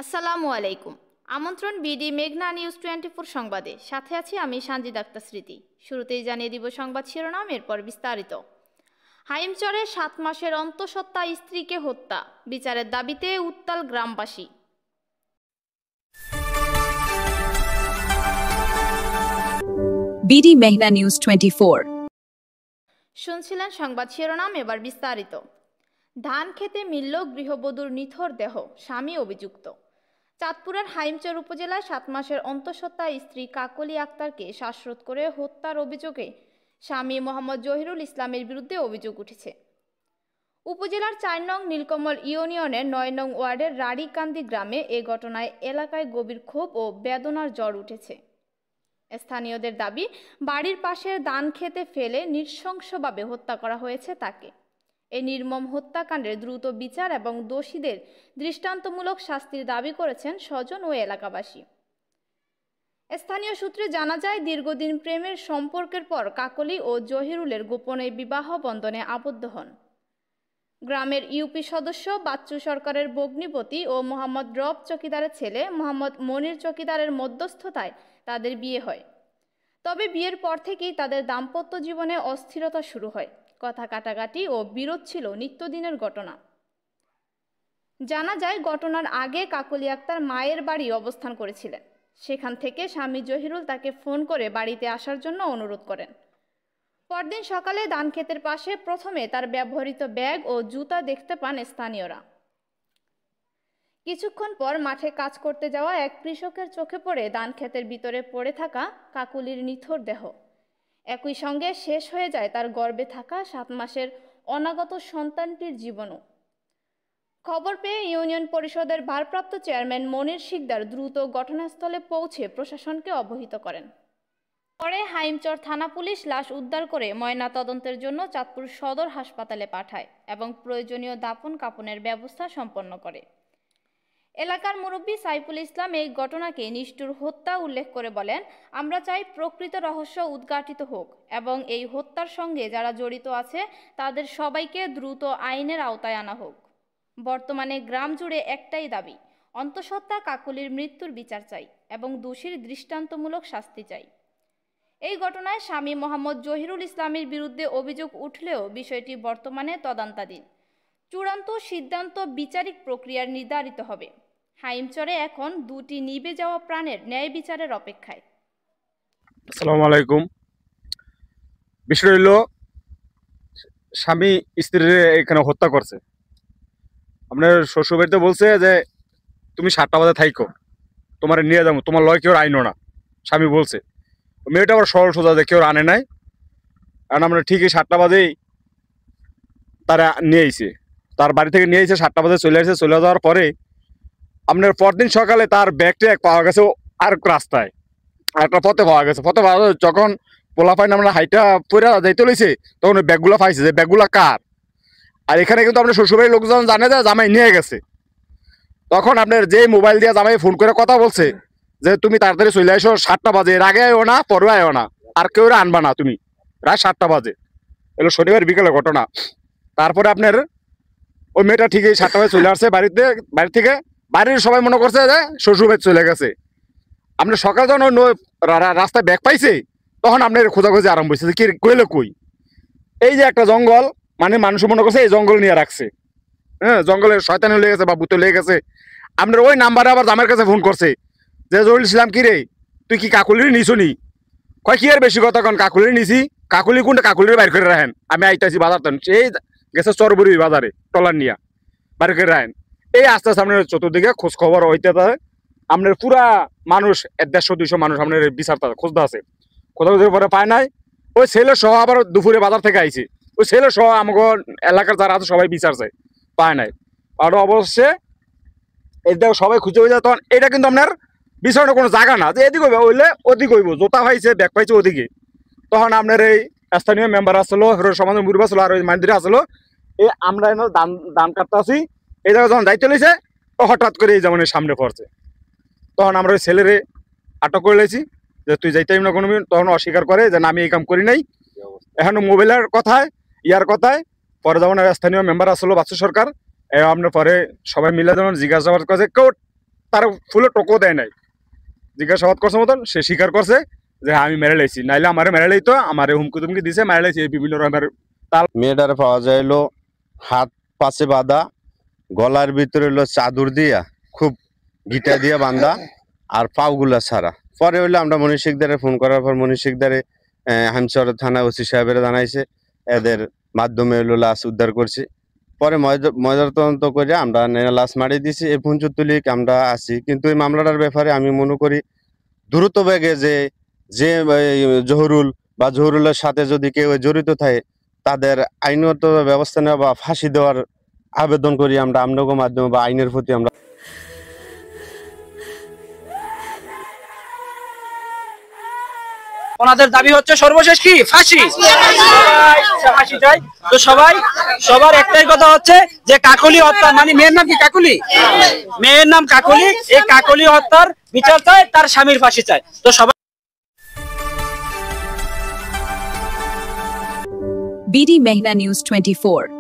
আসসালামু আলাইকুম। আমন্ত্রণ বিডি মেঘনা নিউজ 24 সংবাদে। সাথে আছি আমি সানজিদ আক্তার স্মৃতি। শুরুতেই জানিয়ে দিব সংবাদ শিরোনাম, এরপর বিস্তারিত। হাইমচরে 7 মাসের অন্তঃসত্ত্বা স্ত্রীকে হত্যা, বিচারের দাবিতে উত্তাল গ্রামবাসী। বিডি মেঘনা নিউজ 24। শুনছিলেন সংবাদ শিরোনাম, এবার বিস্তারিত। ধান খেতে মিলল গৃহবধূর নিথর দেহ, স্বামী অভিযুক্ত। চাঁদপুরের হাইমচর উপজেলায় 7 মাসের অন্তঃসত্ত্বা স্ত্রী কাকলি আক্তারকে শ্বাসরোধ করে হত্যার অভিযোগে স্বামী মোহাম্মদ জহিরুল ইসলামের বিরুদ্ধে অভিযোগ উঠেছে। উপজেলার 4 নং নীলকমল ইউনিয়নের 9 নং ওয়ার্ডের রাড়িকান্দি গ্রামে এ ঘটনায় এলাকায় গভীর ক্ষোভ ও বেদনার ঝড় উঠেছে। স্থানীয়দের দাবি, বাড়ির পাশের ধান খেতে ফেলে নৃশংসভাবে হত্যা করা হয়েছে তাকে। এই নির্মম হত্যাকাণ্ডের দ্রুত বিচার এবং দোষীদের দৃষ্টান্তমূলক শাস্তির দাবি করেছেন স্বজন ও এলাকাবাসী। স্থানীয় সূত্রে জানা যায়, দীর্ঘদিন প্রেমের সম্পর্কের পর কাকলি ও জহিরুলের গোপনে বিবাহ বন্ধনে আবদ্ধ হন। গ্রামের ইউপি সদস্য বাচ্চু সরকারের ভগ্নিপতি ও মোহাম্মদ রব চকিদারের ছেলে মোহাম্মদ মনির চকিদারের মধ্যস্থতায় তাদের বিয়ে হয়। তবে বিয়ের পর থেকেই তাদের দাম্পত্য জীবনে অস্থিরতা শুরু হয়। কথা কাটাকাটি ও বিরোধ ছিল নিত্যদিনের ঘটনা। জানা যায়, ঘটনার আগে কাকলি আক্তার মায়ের বাড়ি অবস্থান করেছিলেন। সেখান থেকে স্বামী জহিরুল তাকে ফোন করে বাড়িতে আসার জন্য অনুরোধ করেন। পরদিন সকালে ধান ক্ষেতের পাশে প্রথমে তার ব্যবহৃত ব্যাগ ও জুতা দেখতে পান স্থানীয়রা। কিছুক্ষণ পর মাঠে কাজ করতে যাওয়া এক কৃষকের চোখে পড়ে ধান ক্ষেতের ভিতরে পড়ে থাকা কাকলির নিথর দেহ। একই সঙ্গে শেষ হয়ে যায় তার গর্ভে থাকা 7 মাসের অনাগত সন্তানটির জীবনও। খবর পেয়ে ইউনিয়ন পরিষদের ভারপ্রাপ্ত চেয়ারম্যান মনির শিকদার দ্রুত ঘটনাস্থলে পৌঁছে প্রশাসনকে অবহিত করেন। পরে হাইমচর থানা পুলিশ লাশ উদ্ধার করে ময়না তদন্তের জন্য চাঁদপুর সদর হাসপাতালে পাঠায় এবং প্রয়োজনীয় দাফন কাফনের ব্যবস্থা সম্পন্ন করে। এলাকার মুরব্বী সাইফুল ইসলাম এই ঘটনাকে নিষ্ঠুর হত্যা উল্লেখ করে বলেন, আমরা চাই প্রকৃত রহস্য উদ্ঘাটিত হোক এবং এই হত্যার সঙ্গে যারা জড়িত আছে তাদের সবাইকে দ্রুত আইনের আওতায় আনা হোক। বর্তমানে গ্রাম জুড়ে একটাই দাবি, অন্তঃসত্ত্বা কাকলির মৃত্যুর বিচার চাই এবং দোষীর দৃষ্টান্তমূলক শাস্তি চাই। এই ঘটনায় স্বামী মোহাম্মদ জহিরুল ইসলামের বিরুদ্ধে অভিযোগ উঠলেও বিষয়টি বর্তমানে তদন্তাধীন। চূড়ান্ত সিদ্ধান্ত বিচারিক প্রক্রিয়ার নির্ধারিত হবে। হাইমচরে এখন 2টি নিভে যাওয়া প্রাণের ন্যায় বিচারের অপেক্ষায়। আসসালামু আলাইকুম। বিষয় হইল, স্বামী স্ত্রীর এখানে হত্যা করছে। আপনার শ্বশুরবাড়িতে বলছে যে তুমি 7টা বাজে থাইকো, তোমার নিয়ে যাবো, তোমার লয় কেউ আইনো না। স্বামী বলছে। মেয়েটা আবার সরল সোজা, যে কেউ আনে নাই। কারণ আমরা ঠিকই 7টা বাজেই তারা নিয়ে আইছে, তার বাড়ি থেকে নিয়ে আইছে। 7টা বাজে চলে আসছে। চলে যাওয়ার পরে আপনার পরদিন সকালে তার ব্যাগটা পাওয়া গেছে আর রাস্তায়, আর একটা পথে পাওয়া গেছে। পথে পাওয়া যখন পোলাপাইন আমরা হাইটা পরে যাইতে লইছে, তখন ওই ব্যাগগুলো পাইছে যে ব্যাগগুলো কার। আর এখানে কিন্তু আপনার শ্বশুরবাড়ির লোকজন জানে যে জামাই নিয়ে গেছে। তখন আপনার যে মোবাইল দিয়ে জামাই ফোন করে কথা বলছে যে তুমি তাড়াতাড়ি চলে আসো, 7টা বাজে, এর আগে আয়ো না, পরে আয়ো না, আর কেউ আনবা না তুমি, রাত 7টা বাজে। এলো শনিবার বিকেলে ঘটনা। তারপরে আপনার ওই মেয়েটা ঠিকই 7টা বাজে চলে আসছে বাড়িতে। বাড়ি থেকে বাড়ির সবাই মনে করছে যে শ্বশুরবাড়ি চলে গেছে। আপনার সকাল যখন রাস্তায় ব্যাগ পাইছে, তখন আপনার খোঁজাখুঁজি আরম্ভ হয়েছে যে কি কইলে কই। এই যে একটা জঙ্গল, মানে মানুষ মনে করছে এই জঙ্গল নিয়ে রাখছে। হ্যাঁ, জঙ্গলে শয়তানি লেগে গেছে বা ভূতে লেগে গেছে। আপনার ওই নাম্বারে আবার জামের কাছে ফোন করছে যে জহিরুল ইসলাম, কি রে তুই কি কাকুলির নিছো নি? কয় কি আর বেশি কথা, কারণ কাকুলির নিছি। কাকুলি কোনটা? কাকুলির বাইর করে রাখেন, আমি আইতাছি বাজার। এই গেছে চরবুরি বাজারে টলার নিয়া বাইর করে রাখেন। এই আস্তে আস্তে আপনার চতুর্দিকে খোঁজ খবর হইতে থাকে। আপনার পুরা মানুষ 150-200 মানুষ আপনার বিচার খোঁজতে আছে। খোঁজাখুঁজির পরে পায় নাই। ওই ছেলে সহ আবার দুপুরে বাজার থেকে আইছে। ওই ছেলে সহ আমাকে এলাকার যারা আছে সবাই বিচার চায়, পায় নাই। আর অবশ্যই এটা সবাই খুঁজে হয়ে যায়। তখন এটা কিন্তু আপনার বিচারের কোনো জায়গা না যে এদিকে হইলে ওদিক হইব, জোতা পাইছে ব্যাগ পাইছে ওদিকে। তখন আপনার এই স্থানীয় মেম্বার আসলো, সমাজের মুরব্বী আসলো, আর ওই মন্দিরে আসলো। এই আমরা ধান কাটতে আসি, এই জায়গায় যখন দায়িত্ব লইছে, হঠাৎ করে এই যেমন সামনে পড়ছে। তখন আমরা ওই ছেলেরে আটক করে লেছি যে তুই যাইতেই না কোনো। তখন অস্বীকার করে যে না, আমি এই কাম করি নাই। এখন মোবাইলের কথায় ইয়ার কথায় পরে যেমন স্থানীয় মেম্বার আসলো বাচ্চু সরকার, আপনার পরে সবাই মিলে যেমন জিজ্ঞাসাবাদ করছে, কেউ তার ফুলে টোকো দেয় নাই। জিজ্ঞাসাবাদ করছে মতন সে স্বীকার করছে যে আমি মেরে লাইছি, নাইলে আমারে মেরে লাইতো, আমারে হুমকি তুমকি দিছে, মেরে লাইছি। এই বিভিন্ন রকমের মেয়েটারে পাওয়া যাইলো হাত পাশে বাঁধা, গলার ভিতরে হলো চাদর দিয়া খুব গিটা দিয়া বান্ধা, আর পাওগুলা ছাড়া। পরে হইলো আমরা মনীষ শিকদারে ফোন করার পর মনীষ শিকদারে হামচর থানা ওসি সাহেবের জানাইছে, এদের মাধ্যমে হইলো লাশ উদ্ধার করছি। পরে ময়নাতদন্ত করে আমরা লাশ মারি দিছি। এই পঞ্চতুলিক আমরা আছি, কিন্তু এই মামলাটার ব্যাপারে আমি মনে করি দ্রুত বেগে যে জহুরুল বা জহুরুলের সাথে যদি কেউ জড়িত থাকে তাদের আইনত ব্যবস্থা নেওয়া বা ফাঁসি দেওয়ার আবেদন করি আমরা আমনগো মাধ্যমে বা আইনের প্রতি আমরা। ওনাদের দাবি হচ্ছে সর্বশেষ কি ফাঁসি, ফাঁসি চাই। তো সবার একটাই কথা হচ্ছে যে কাকলি হত্যা, মানে মেয়ের নাম কি কাকলি, মেয়ের নাম কাকলি, এই কাকলি হত্যার বিচার চাই, তার স্বামীর ফাঁসি চাই। তো সবাই BD Meghna News 24